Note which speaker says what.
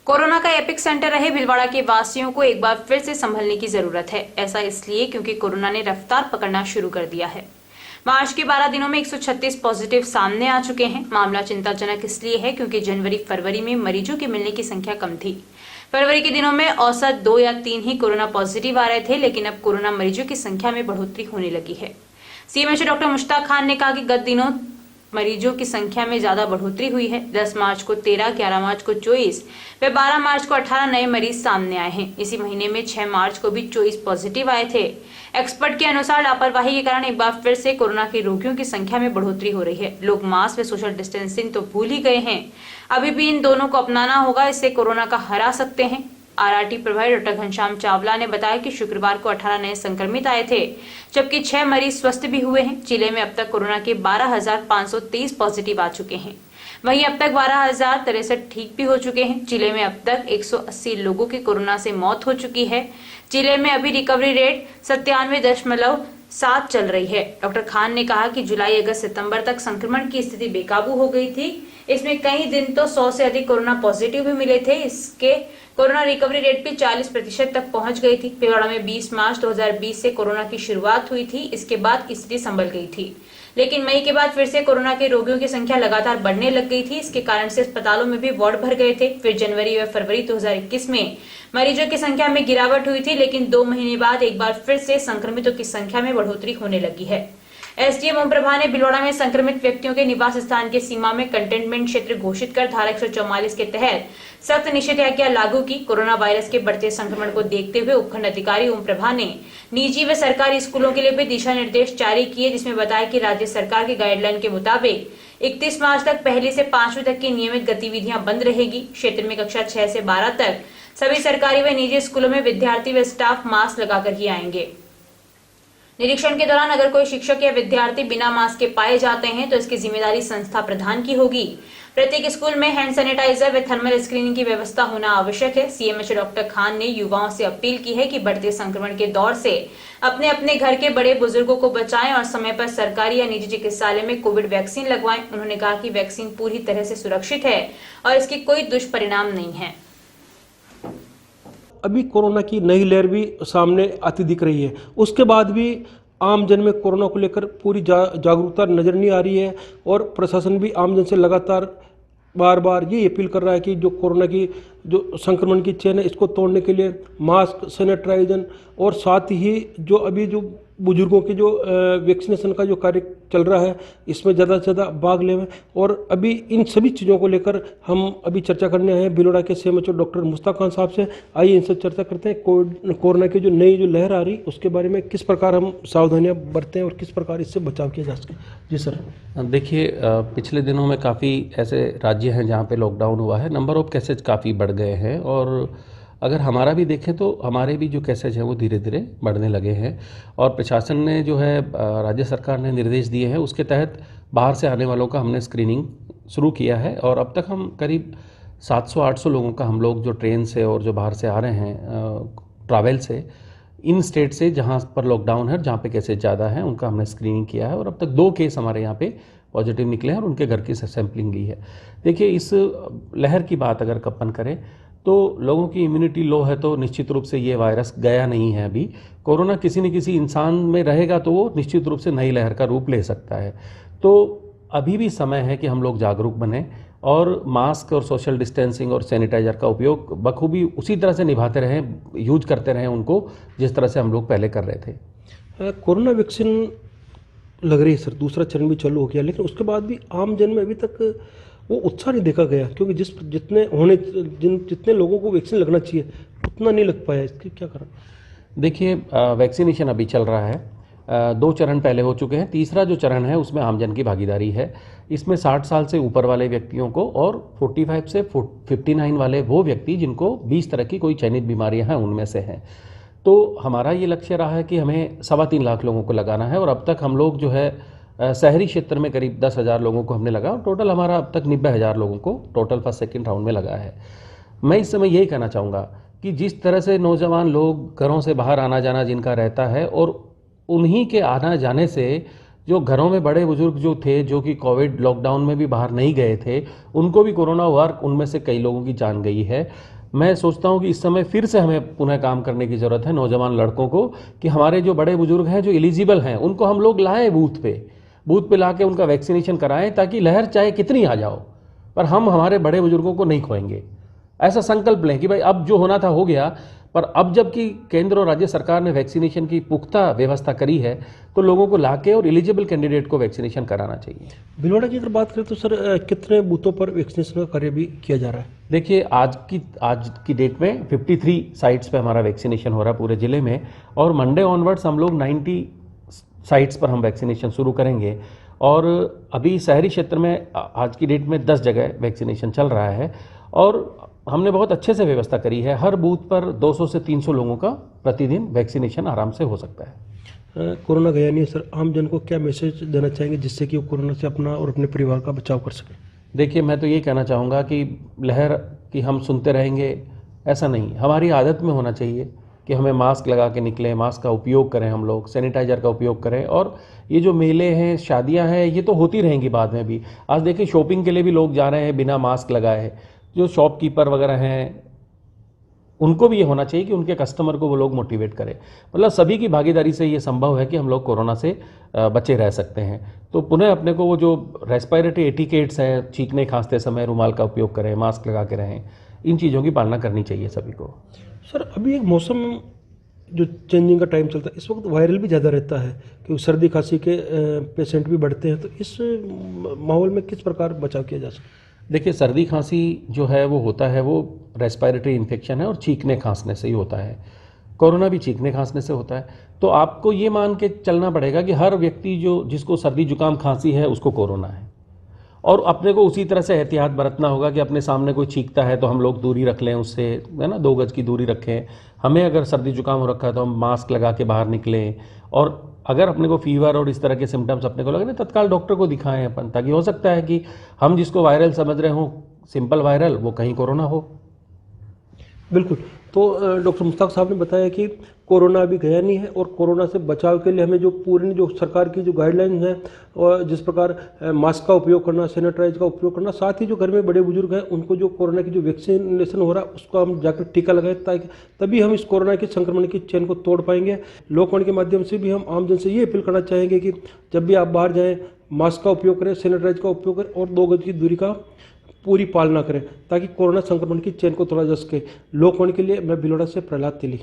Speaker 1: Corona का epic centre रहे भीलवाड़ा के वासियों को एक बार फिर से संभलने की जरूरत है। ऐसा इसलिए क्योंकि कोरोना ने रफ्तार पकड़ना शुरू कर दिया है। मार्च के 12 दिनों में 136 पॉजिटिव सामने आ चुके हैं। मामला चिंताजनक इसलिए है क्योंकि जनवरी फरवरी में मरीजों के मिलने की संख्या कम थी। फरवरी के दिनों में औसत 2 या 3 ही कोरोना पॉजिटिव आ रहे थे, लेकिन अब कोरोना मरीजों की संख्या में बढ़ोतरी होने लगी है। सीएमएचओ डॉक्टर मुश्ताक खान ने कहा कि गत दिनों मरीजों की संख्या में ज्यादा बढ़ोतरी हुई है। 10 मार्च को 13, 11 मार्च को 24 व 12 मार्च को 18 नए मरीज सामने आए हैं। इसी महीने में 6 मार्च को भी 24 पॉजिटिव आए थे। एक्सपर्ट के अनुसार लापरवाही के कारण एक बार फिर से कोरोना के रोगियों की संख्या में बढ़ोतरी हो रही है। लोग मास्क व सोशल डिस्टेंसिंग तो भूल ही गए हैं, अभी भी इन दोनों को अपनाना होगा, इससे कोरोना का हरा सकते हैं। आरआरटी प्रभारी डॉक्टर घनश्याम चावला ने बताया कि शुक्रवार को 18 नए संक्रमित आए थे, जबकि 6 मरीज स्वस्थ भी हुए हैं। जिले में अब तक कोरोना के 12,523 पॉजिटिव आ चुके हैं। वहीं अब तक 12,063 ठीक भी हो चुके हैं। जिले में अब तक 180 लोगों की कोरोना से मौत हो चुकी है। जिले में अभी रिकवरी रेट 97.7 चल रही है। डॉक्टर खान ने कहा कि जुलाई, अगस्त, सितंबर तक संक्रमण की स्थिति बेकाबू हो गई थी। इसमें कई दिन तो 100 से अधिक कोरोना पॉजिटिव भी मिले थे। इसके कोरोना रिकवरी रेट भी 40% तक पहुंच गई थी। भीलवाड़ा में 20 मार्च 2020 से कोरोना की शुरुआत हुई थी। इसके बाद स्थिति संभल गई थी, लेकिन मई के बाद फिर से कोरोना के रोगियों की संख्या लगातार बढ़ने लग गई थी। इसके कारण से अस्पतालों में भी वार्ड भर गए थे। फिर जनवरी व फरवरी 2021 में मरीजों की संख्या में गिरावट हुई थी, लेकिन 2 महीने बाद एक बार फिर से संक्रमितों की संख्या में बढ़ोतरी होने लगी है। एसडीएम ओम प्रभा ने भीलवाड़ा में संक्रमित व्यक्तियों के निवास स्थान की सीमा में कंटेनमेंट क्षेत्र घोषित कर धारा 144 के तहत सख्त निषेधाज्ञा लागू की। कोरोना वायरस के बढ़ते संक्रमण को देखते हुए उपखंड अधिकारी ओम प्रभा ने निजी व सरकारी स्कूलों के लिए भी दिशा निर्देश जारी किए, जिसमें बताया कि राज्य सरकार की गाइडलाइन के मुताबिक 31 मार्च तक 1ली से 5वीं तक की नियमित गतिविधियां बंद रहेगी। क्षेत्र में कक्षा 6 से 12 तक सभी सरकारी व निजी स्कूलों में विद्यार्थी व स्टाफ मास्क लगाकर ही आएंगे। निरीक्षण के दौरान अगर कोई शिक्षक या विद्यार्थी बिना मास्क के पाए जाते हैं तो इसकी जिम्मेदारी संस्था प्रधान की होगी। प्रत्येक स्कूल में हैंड सैनिटाइजर व थर्मल स्क्रीनिंग की व्यवस्था होना आवश्यक है। सीएमएचओ डॉक्टर खान ने युवाओं से अपील की है कि बढ़ते संक्रमण के दौर से अपने अपने घर के बड़े बुजुर्गों को बचाएं और समय पर सरकारी या निजी चिकित्सालय में कोविड वैक्सीन लगवाएं। उन्होंने कहा कि वैक्सीन पूरी तरह से सुरक्षित है और इसके कोई दुष्परिणाम नहीं है।
Speaker 2: अभी कोरोना की नई लहर भी सामने आती दिख रही है, उसके बाद भी आम जन में कोरोना को लेकर पूरी जागरूकता नजर नहीं आ रही है और प्रशासन भी आम जन से लगातार बार बार ये अपील कर रहा है कि जो कोरोना की जो संक्रमण की चेन है इसको तोड़ने के लिए मास्क, सैनिटाइजर और साथ ही जो अभी जो बुजुर्गों के जो वैक्सीनेशन का जो कार्य चल रहा है इसमें ज़्यादा से ज़्यादा भाग लें। और अभी इन सभी चीज़ों को लेकर हम अभी चर्चा करने आए हैं भीलवाड़ा के सीएमएचओ डॉक्टर मुश्ताक खान साहब से। आइए इनसे चर्चा करते हैं कोरोना की जो नई जो लहर आ रही उसके बारे में, किस प्रकार हम सावधानियाँ बरतें और किस प्रकार इससे बचाव किया जा सके। जी सर।
Speaker 3: देखिए, पिछले दिनों में काफ़ी ऐसे राज्य हैं जहाँ पे लॉकडाउन हुआ है, नंबर ऑफ केसेज काफ़ी बढ़ गए हैं और अगर हमारा भी देखें तो हमारे भी जो केसेज हैं वो धीरे धीरे बढ़ने लगे हैं और प्रशासन ने जो है राज्य सरकार ने निर्देश दिए हैं उसके तहत बाहर से आने वालों का हमने स्क्रीनिंग शुरू किया है और अब तक हम करीब 700-800 लोगों का हम लोग जो ट्रेन से और जो बाहर से आ रहे हैं ट्रैवल से इन स्टेट से जहाँ पर लॉकडाउन है, जहाँ पे केसेज ज़्यादा हैं, उनका हमने स्क्रीनिंग किया है और अब तक 2 केस हमारे यहाँ पे पॉजिटिव निकले हैं और उनके घर की सैंपलिंग ली है। देखिए, इस लहर की बात अगर कपन करें तो लोगों की इम्यूनिटी लो है तो निश्चित रूप से ये वायरस गया नहीं है। अभी कोरोना किसी न किसी इंसान में रहेगा तो वो निश्चित रूप से नई लहर का रूप ले सकता है। तो अभी भी समय है कि हम लोग जागरूक बने और मास्क और सोशल डिस्टेंसिंग और सैनिटाइजर का उपयोग बखूबी उसी तरह से निभाते रहें, यूज करते रहें उनको जिस तरह से हम लोग पहले कर रहे थे।
Speaker 2: कोरोना वैक्सीन लग रही है सर, दूसरा चरण भी चालू हो गया, लेकिन उसके बाद भी आम जन में अभी तक वो उत्साह नहीं देखा गया, क्योंकि जितने लोगों को वैक्सीन लगना चाहिए उतना नहीं लग पाया। इसके क्या कारण?
Speaker 3: देखिए, वैक्सीनेशन अभी चल रहा है, 2 चरण पहले हो चुके हैं, तीसरा जो चरण है उसमें आमजन की भागीदारी है। इसमें 60 साल से ऊपर वाले व्यक्तियों को और 45 से 59 वाले वो व्यक्ति जिनको 20 तरह की कोई चयनित बीमारियां हैं उनमें से हैं। तो हमारा ये लक्ष्य रहा है कि हमें 3.25 लाख लोगों को लगाना है और अब तक हम लोग जो है शहरी क्षेत्र में करीब 10,000 लोगों को हमने लगा और टोटल हमारा अब तक 90,000 लोगों को टोटल फर्स्ट सेकंड राउंड में लगा है। मैं इस समय यही कहना चाहूँगा कि जिस तरह से नौजवान लोग घरों से बाहर आना जाना जिनका रहता है और उन्हीं के आना जाने से जो घरों में बड़े बुजुर्ग जो थे, जो कि कोविड लॉकडाउन में भी बाहर नहीं गए थे, उनको भी कोरोना हुआ, उनमें से कई लोगों की जान गई है। मैं सोचता हूं कि इस समय फिर से हमें पुनः काम करने की ज़रूरत है नौजवान लड़कों को, कि हमारे जो बड़े बुजुर्ग हैं, जो एलिजिबल हैं, उनको हम लोग लाएं बूथ पे ला के उनका वैक्सीनेशन कराएं, ताकि लहर चाहे कितनी आ जाओ पर हम हमारे बड़े बुजुर्गों को नहीं खोएंगे। ऐसा संकल्प लें कि भाई अब जो होना था हो गया, पर अब जबकि केंद्र और राज्य सरकार ने वैक्सीनेशन की पुख्ता व्यवस्था करी है, तो लोगों को लाके और एलिजिबल कैंडिडेट को वैक्सीनेशन कराना चाहिए।
Speaker 2: भीलवाड़ा की अगर बात करें तो सर कितने बूथों पर वैक्सीनेशन का कार्य भी किया जा रहा है?
Speaker 3: देखिए, आज की डेट में 53 साइट्स पे हमारा वैक्सीनेशन हो रहा है पूरे ज़िले में, और मंडे ऑनवर्ड्स हम लोग 90 साइट्स पर हम वैक्सीनेशन शुरू करेंगे। और अभी शहरी क्षेत्र में आज की डेट में 10 जगह वैक्सीनेशन चल रहा है, और हमने बहुत अच्छे से व्यवस्था करी है। हर बूथ पर 200 से 300 लोगों का प्रतिदिन वैक्सीनेशन आराम से हो सकता है।
Speaker 2: कोरोना गया नहीं है सर, आम जन को क्या मैसेज देना चाहेंगे जिससे कि वो कोरोना से अपना और अपने परिवार का बचाव कर सकें?
Speaker 3: देखिए, मैं तो ये कहना चाहूँगा कि लहर की हम सुनते रहेंगे, ऐसा नहीं। हमारी आदत में होना चाहिए कि हमें मास्क लगा के निकलें, मास्क का उपयोग करें, हम लोग सैनिटाइजर का उपयोग करें। और ये जो मेले हैं, शादियां हैं, ये तो होती रहेंगी बाद में भी। आज देखिए, शॉपिंग के लिए भी लोग जा रहे हैं बिना मास्क लगाए। जो शॉपकीपर वगैरह हैं, उनको भी ये होना चाहिए कि उनके कस्टमर को वो लोग मोटिवेट करें। मतलब सभी की भागीदारी से ये संभव है कि हम लोग कोरोना से बचे रह सकते हैं। तो पुनः अपने को वो जो रेस्पिरेटरी एटिकेट्स हैं, छींकने खांसते समय रुमाल का उपयोग करें, मास्क लगा के रहें, इन चीज़ों की पालना करनी चाहिए सभी को।
Speaker 2: सर अभी एक मौसम जो चेंजिंग का टाइम चलता है, इस वक्त वायरल भी ज़्यादा रहता है क्योंकि सर्दी खांसी के पेशेंट भी बढ़ते हैं, तो इस माहौल में किस प्रकार बचाव किया जा सकता है?
Speaker 3: देखिए, सर्दी खांसी जो है वो होता है, वो रेस्पिरेटरी इन्फेक्शन है और छींकने खांसने से ही होता है। कोरोना भी छींकने खांसने से होता है। तो आपको ये मान के चलना पड़ेगा कि हर व्यक्ति जिसको सर्दी जुकाम खांसी है, उसको कोरोना है, और अपने को उसी तरह से एहतियात बरतना होगा कि अपने सामने कोई छींकता है तो हम लोग दूरी रख लें उससे, है ना, 2 गज की दूरी रखें। हमें अगर सर्दी जुकाम हो रखा है तो हम मास्क लगा के बाहर निकलें, और अगर अपने को फीवर और इस तरह के सिम्टम्स अपने को लगे, तत्काल डॉक्टर को दिखाएं अपन, ताकि हो सकता है कि हम जिसको वायरल समझ रहे हों, सिंपल वायरल, वो कहीं कोरोना हो।
Speaker 2: बिल्कुल। तो डॉक्टर मुश्ताक साहब ने बताया कि कोरोना अभी गया नहीं है, और कोरोना से बचाव के लिए हमें जो पूरी जो सरकार की जो गाइडलाइंस हैं, और जिस प्रकार मास्क का उपयोग करना, सैनिटाइज का उपयोग करना, साथ ही जो घर में बड़े बुजुर्ग हैं उनको जो कोरोना की जो वैक्सीनेशन हो रहा है उसको हम जाकर टीका लगाएं, ताकि तभी हम इस कोरोना के संक्रमण की चेन को तोड़ पाएंगे। लोकवाणी के माध्यम से भी हम आम जन से ये अपील करना चाहेंगे कि जब भी आप बाहर जाएँ, मास्क का उपयोग करें, सैनिटाइज का उपयोग करें, और 2 गज की दूरी का पूरी पालना करें, ताकि कोरोना संक्रमण की चेन को तोड़ा जा सके। लोकवाणी के लिए मैं भीलवाड़ा से प्रहलाद तेली।